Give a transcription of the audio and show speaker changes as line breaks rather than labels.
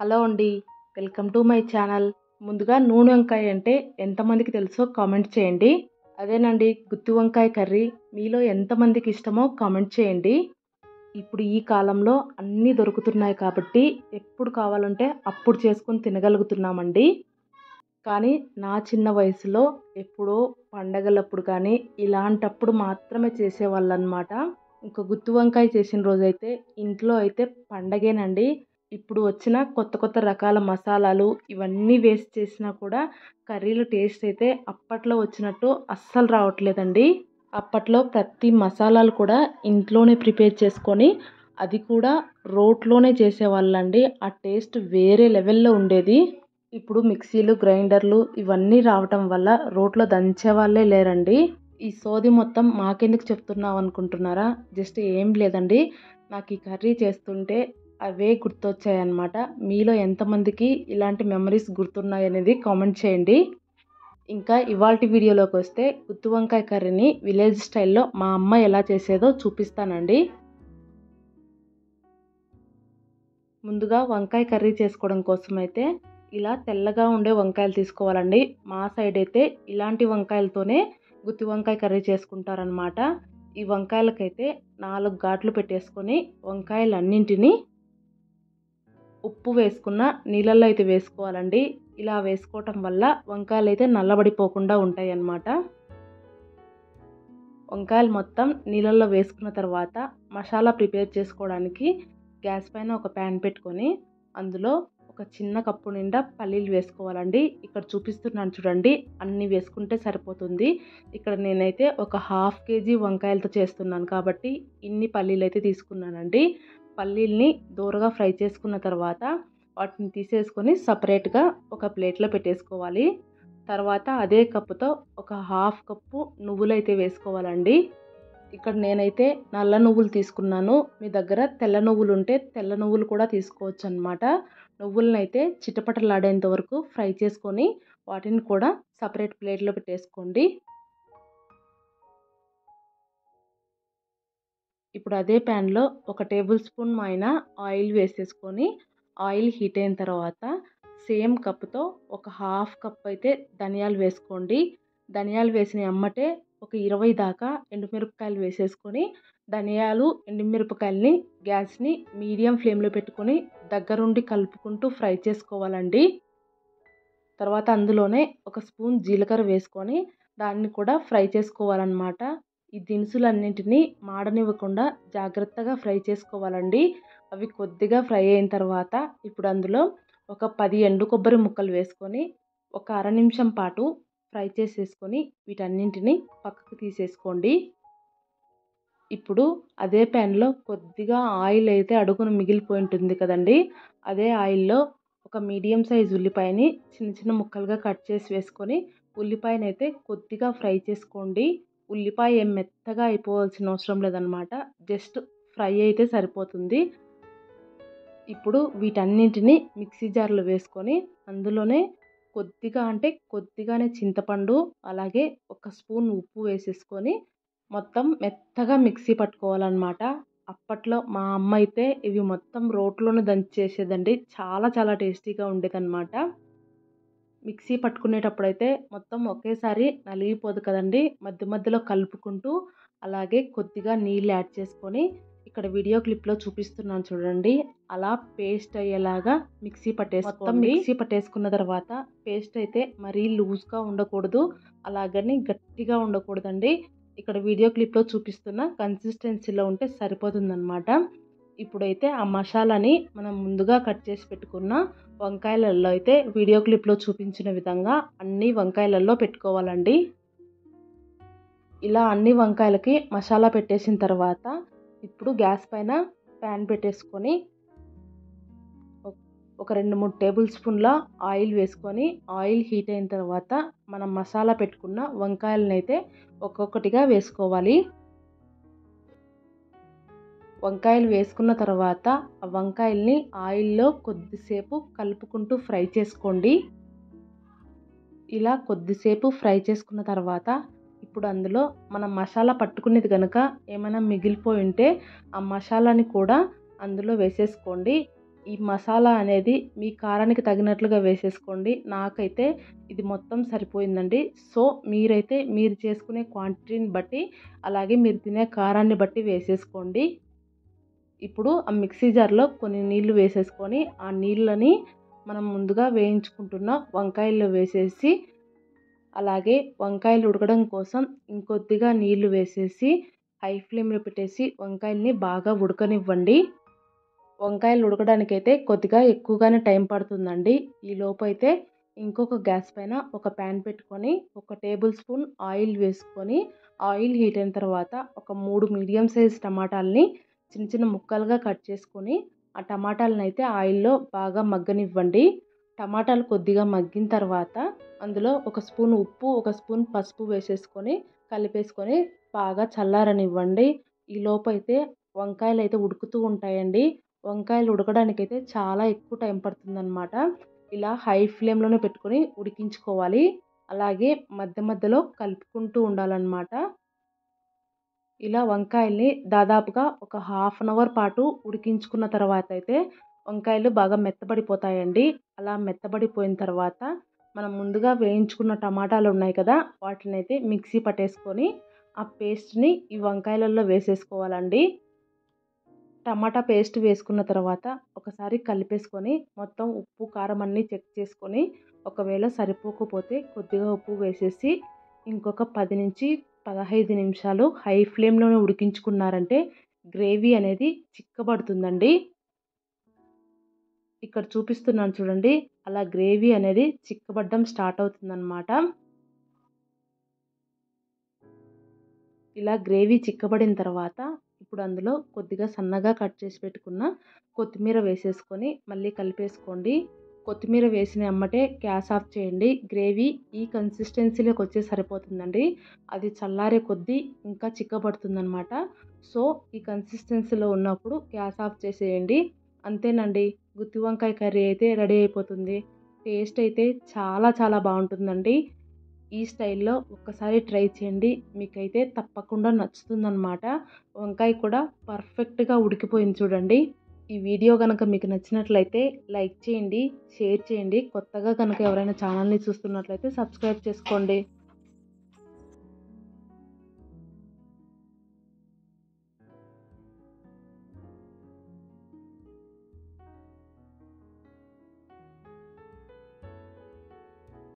Hello అండి. Welcome to my channel. ముందుగా నూనె వంకాయ అంటే ఎంతమందికి తెలుసో కామెంట్ చేయండి. అదేనండి గుత్తి వంకాయ కర్రీ మీలో ఎంతమందికి ఇష్టమో కామెంట్ చేయండి. ఇప్పుడు ఈ కాలంలో అన్నీ దొరుకుతున్నాయి కాబట్టి ఎప్పుడు కావాలంటే అప్పుడు చేసుకొని తినగలుగుతున్నామండి. కానీ నా చిన్న వయసులో ఎప్పుడో పండగలప్పుడు కానీ ఇలాంటప్పుడు మాత్రమే చేసేవాళ్ళనమాట. ఇంక గుత్తి వంకాయ చేసిన రోజైతే ఇంట్లో అయితే పండగేనండి. ఇప్పుడు వచ్చిన కొత్త కొత్త రకాల మసాలాలు ఇవన్నీ వేసి చేసినా కూడా కర్రీల టేస్ట్ అయితే అప్పట్లో వచ్చినట్టు అస్సలు రావట్లేదండి. అప్పట్లో ప్రతి మసాలాలు కూడా ఇంట్లోనే ప్రిపేర్ చేసుకొని అది కూడా రోట్లోనే చేసేవాళ్ళండి. ఆ టేస్ట్ వేరే లెవెల్లో ఉండేది. ఇప్పుడు మిక్సీలు గ్రైండర్లు ఇవన్నీ రావటం వల్ల రోట్లో దంచే వాళ్ళే లేరండి. ఈ సోది మొత్తం మాకెందుకు చెప్తున్నావు అనుకుంటున్నారా? జస్ట్ ఏం లేదండి, నాకు ఈ కర్రీ చేస్తుంటే అవే గుర్తొచ్చాయన్నమాట. మీలో ఎంతమందికి ఇలాంటి మెమరీస్ గుర్తున్నాయనేది కామెంట్ చేయండి. ఇంకా ఇవాల్టి వీడియోలోకి వస్తే గుత్తి వంకాయ కర్రీని విలేజ్ స్టైల్లో మా అమ్మ ఎలా చేసేదో చూపిస్తానండి. ముందుగా వంకాయ కర్రీ చేసుకోవడం కోసం అయితే ఇలా తెల్లగా ఉండే వంకాయలు తీసుకోవాలండి. మా సైడ్ అయితే ఇలాంటి వంకాయలతోనే గుత్తి వంకాయ కర్రీ చేసుకుంటారనమాట. ఈ వంకాయలకైతే 4 ఘాట్లు పెట్టేసుకొని వంకాయలన్నింటినీ ఉప్పు వేసుకున్న నీళ్ళల్లో అయితే వేసుకోవాలండి. ఇలా వేసుకోవటం వల్ల వంకాయలు అయితే నల్లబడిపోకుండా ఉంటాయి అన్నమాట. వంకాయలు మొత్తం నీళ్ళల్లో వేసుకున్న తర్వాత మసాలా ప్రిపేర్ చేసుకోవడానికి గ్యాస్ పైన ఒక ప్యాన్ పెట్టుకొని అందులో ఒక చిన్న కప్పు నిండా పల్లీలు వేసుకోవాలండి. ఇక్కడ చూపిస్తున్నాను చూడండి, అన్నీ వేసుకుంటే సరిపోతుంది. ఇక్కడ నేనైతే ఒక 1/2 kg వంకాయలతో చేస్తున్నాను కాబట్టి ఇన్ని పల్లీలు అయితే తీసుకున్నానండి. పల్లీల్ని దూరగా ఫ్రై చేసుకున్న తర్వాత వాటిని తీసేసుకొని సపరేట్గా ఒక ప్లేట్లో పెట్టేసుకోవాలి. తర్వాత అదే కప్పుతో ఒక 1/2 కప్పు నువ్వులైతే వేసుకోవాలండి. ఇక్కడ నేనైతే నల్ల నువ్వులు తీసుకున్నాను. మీ దగ్గర తెల్ల నువ్వులు ఉంటే తెల్ల నువ్వులు కూడా తీసుకోవచ్చు అన్నమాట. నువ్వులను అయితే చిటపటలాడేంత వరకు ఫ్రై చేసుకొని వాటిని కూడా సపరేట్ ప్లేట్లో పెట్టేసుకోండి. ఇప్పుడు అదే ప్యాన్లో ఒక టేబుల్ స్పూన్ అయినా ఆయిల్ వేసేసుకొని ఆయిల్ హీట్ అయిన తర్వాత సేమ్ కప్తో ఒక 1/2 కప్ అయితే ధనియాలు వేసుకోండి. ధనియాలు వేసిన ఎమ్మటే ఒక 20 దాకా ఎండుమిరపకాయలు వేసేసుకొని ధనియాలు ఎండుమిరపకాయలని గ్యాస్ని మీడియం ఫ్లేమ్లో పెట్టుకొని దగ్గరుండి కలుపుకుంటూ ఫ్రై చేసుకోవాలండి. తర్వాత అందులోనే ఒక స్పూన్ జీలకర్ర వేసుకొని దాన్ని కూడా ఫ్రై చేసుకోవాలన్నమాట. ఈ దినుసులన్నింటినీ మాడనివ్వకుండా జాగ్రత్తగా ఫ్రై చేసుకోవాలండి. అవి కొద్దిగా ఫ్రై అయిన తర్వాత ఇప్పుడు అందులో ఒక 10 ఎండు కొబ్బరి ముక్కలు వేసుకొని ఒక అర నిమిషం పాటు ఫ్రై చేసేసుకొని వీటన్నింటినీ పక్కకు తీసేసుకోండి. ఇప్పుడు అదే ప్యాన్లో కొద్దిగా ఆయిల్ అయితే అడుగున మిగిలిపోయి ఉంటుంది కదండి. అదే ఆయిల్లో ఒక మీడియం సైజ్ ఉల్లిపాయని చిన్న చిన్న ముక్కలుగా కట్ చేసి వేసుకొని ఉల్లిపాయనైతే కొద్దిగా ఫ్రై చేసుకోండి. ఉల్లిపాయ ఏం మెత్తగా అయిపోవాల్సిన అవసరం లేదనమాట, జస్ట్ ఫ్రై అయితే సరిపోతుంది. ఇప్పుడు వీటన్నింటినీ మిక్సీ జార్లో వేసుకొని అందులోనే కొద్దిగా అంటే కొద్దిగానే చింతపండు అలాగే ఒక స్పూన్ ఉప్పు వేసేసుకొని మొత్తం మెత్తగా మిక్సీ పట్టుకోవాలన్నమాట. అప్పట్లో మా అమ్మ అయితే ఇవి మొత్తం రోట్లోనే దంచి చేసేదండి. చాలా చాలా టేస్టీగా ఉండేదన్నమాట. మిక్సీ పట్టుకునేటప్పుడైతే మొత్తం ఒకేసారి నలిగిపోదు కదండి, మధ్య మధ్యలో కలుపుకుంటూ అలాగే కొద్దిగా నీళ్ళు యాడ్ చేసుకొని ఇక్కడ వీడియో క్లిప్లో చూపిస్తున్నాను చూడండి, అలా పేస్ట్ అయ్యేలాగా మిక్సీ పట్టేసుకోండి. మిక్సీ పట్టేసుకున్న తర్వాత పేస్ట్ అయితే మరీ లూజ్గా ఉండకూడదు, అలాగని గట్టిగా ఉండకూడదండి. ఇక్కడ వీడియో క్లిప్లో చూపిస్తున్న కన్సిస్టెన్సీలో ఉంటే సరిపోతుందన్నమాట. ఇప్పుడైతే ఆ మసాలాని మనం ముందుగా కట్ చేసి పెట్టుకున్న వంకాయలలో అయితే వీడియో క్లిప్లో చూపించిన విధంగా అన్ని వంకాయలలో పెట్టుకోవాలండి. ఇలా అన్ని వంకాయలకి మసాలా పెట్టేసిన తర్వాత ఇప్పుడు గ్యాస్ పైన ప్యాన్ పెట్టేసుకొని ఒక 2-3 టేబుల్ స్పూన్ల ఆయిల్ వేసుకొని ఆయిల్ హీట్ అయిన తర్వాత మనం మసాలా పెట్టుకున్న వంకాయలను అయితే ఒక్కొక్కటిగా వేసుకోవాలి. వంకాయలు వేసుకున్న తర్వాత ఆ వంకాయల్ని ఆయిల్లో కొద్దిసేపు కలుపుకుంటూ ఫ్రై చేసుకోండి. ఇలా కొద్దిసేపు ఫ్రై చేసుకున్న తర్వాత ఇప్పుడు అందులో మనం మసాలా పట్టుకునేది కనుక ఏమైనా మిగిలిపోయి ఉంటే ఆ మసాలాని కూడా అందులో వేసేసుకోండి. ఈ మసాలా అనేది మీ కారానికి తగినట్లుగా వేసేసుకోండి. నాకైతే ఇది మొత్తం సరిపోయిందండి. సో మీరైతే మీరు చేసుకునే క్వాంటిటీని బట్టి అలాగే మీరు తినే కారాన్ని బట్టి వేసేసుకోండి. ఇప్పుడు ఆ మిక్సీ జార్లో కొన్ని నీళ్లు వేసేసుకొని ఆ నీళ్ళని మనం ముందుగా వేయించుకుంటున్న వంకాయల్లో వేసేసి అలాగే వంకాయలు ఉడకడం కోసం ఇంకొద్దిగా నీళ్లు వేసేసి హై ఫ్లేమ్లో పెట్టేసి వంకాయల్ని బాగా ఉడకనివ్వండి. వంకాయలు ఉడకడానికైతే కొద్దిగా ఎక్కువగానే టైం పడుతుందండి. ఈ లోపు అయితే ఇంకొక గ్యాస్ పైన ఒక ప్యాన్ పెట్టుకొని 1 టేబుల్ స్పూన్ ఆయిల్ వేసుకొని ఆయిల్ హీట్ అయిన తర్వాత ఒక 3 మీడియం సైజ్ టమాటాలని చిన్న చిన్న ముక్కలుగా కట్ చేసుకొని ఆ టమాటాలను అయితే ఆయిల్లో బాగా మగ్గనివ్వండి. టమాటాలు కొద్దిగా మగ్గిన తర్వాత అందులో 1 స్పూన్ ఉప్పు 1 స్పూన్ పసుపు వేసేసుకొని కలిపేసుకొని బాగా చల్లారనివ్వండి. ఈ లోపు అయితే వంకాయలు అయితే ఉడుకుతూ ఉంటాయండి. వంకాయలు ఉడకడానికైతే చాలా ఎక్కువ టైం పడుతుందన్నమాట. ఇలా హై ఫ్లేమ్లోనే పెట్టుకొని ఉడికించుకోవాలి. అలాగే మధ్య మధ్యలో కలుపుకుంటూ ఉండాలన్నమాట. ఇలా వంకాయల్ని దాదాపుగా ఒక హాఫ్ అన్ అవర్ పాటు ఉడికించుకున్న తర్వాత అయితే వంకాయలు బాగా మెత్తబడిపోతాయండి. అలా మెత్తబడిపోయిన తర్వాత మనం ముందుగా వేయించుకున్న టమాటాలు ఉన్నాయి కదా, వాటిని అయితే మిక్సీ పట్టేసుకొని ఆ పేస్ట్ని ఈ వంకాయలలో వేసేసుకోవాలండి. టమాటా పేస్ట్ వేసుకున్న తర్వాత ఒకసారి కలిపేసుకొని మొత్తం ఉప్పు కారం అన్నీ చెక్ చేసుకొని ఒకవేళ సరిపోకపోతే కొద్దిగా ఉప్పు వేసేసి ఇంకొక 10 నుంచి 15 నిమిషాలు హై ఫ్లేమ్లోనే ఉడికించుకున్నారంటే గ్రేవీ అనేది చిక్కబడుతుందండి. ఇక్కడ చూపిస్తున్నాను చూడండి, అలా గ్రేవీ అనేది చిక్కబడడం స్టార్ట్ అవుతుందన్నమాట. ఇలా గ్రేవీ చిక్కబడిన తర్వాత ఇప్పుడు అందులో కొద్దిగా సన్నగా కట్ చేసి పెట్టుకున్న కొత్తిమీర వేసేసుకొని మళ్ళీ కలిపేసుకోండి. కొత్తిమీర వేసిన ఎమ్మటే గ్యాస్ ఆఫ్ చేయండి. గ్రేవీ ఈ కన్సిస్టెన్సీలోకి వచ్చే సరిపోతుందండి. అది చల్లారే కొద్దీ ఇంకా చిక్కబడుతుందన్నమాట. సో ఈ కన్సిస్టెన్సీలో ఉన్నప్పుడు గ్యాస్ ఆఫ్ చేసేయండి. అంతేనండి, గుత్తి వంకాయ కర్రీ అయితే రెడీ అయిపోతుంది. టేస్ట్ అయితే చాలా చాలా బాగుంటుందండి. ఈ స్టైల్లో ఒక్కసారి ట్రై చేయండి. మీకైతే తప్పకుండా నచ్చుతుందన్నమాట. వంకాయ కూడా పర్ఫెక్ట్గా ఉడికిపోయింది చూడండి. ఈ వీడియో కనుక మీకు నచ్చినట్లయితే లైక్ చేయండి, షేర్ చేయండి. కొత్తగా కనుక ఎవరైనా ఛానల్ని చూస్తున్నట్లయితే సబ్స్క్రైబ్ చేసుకోండి.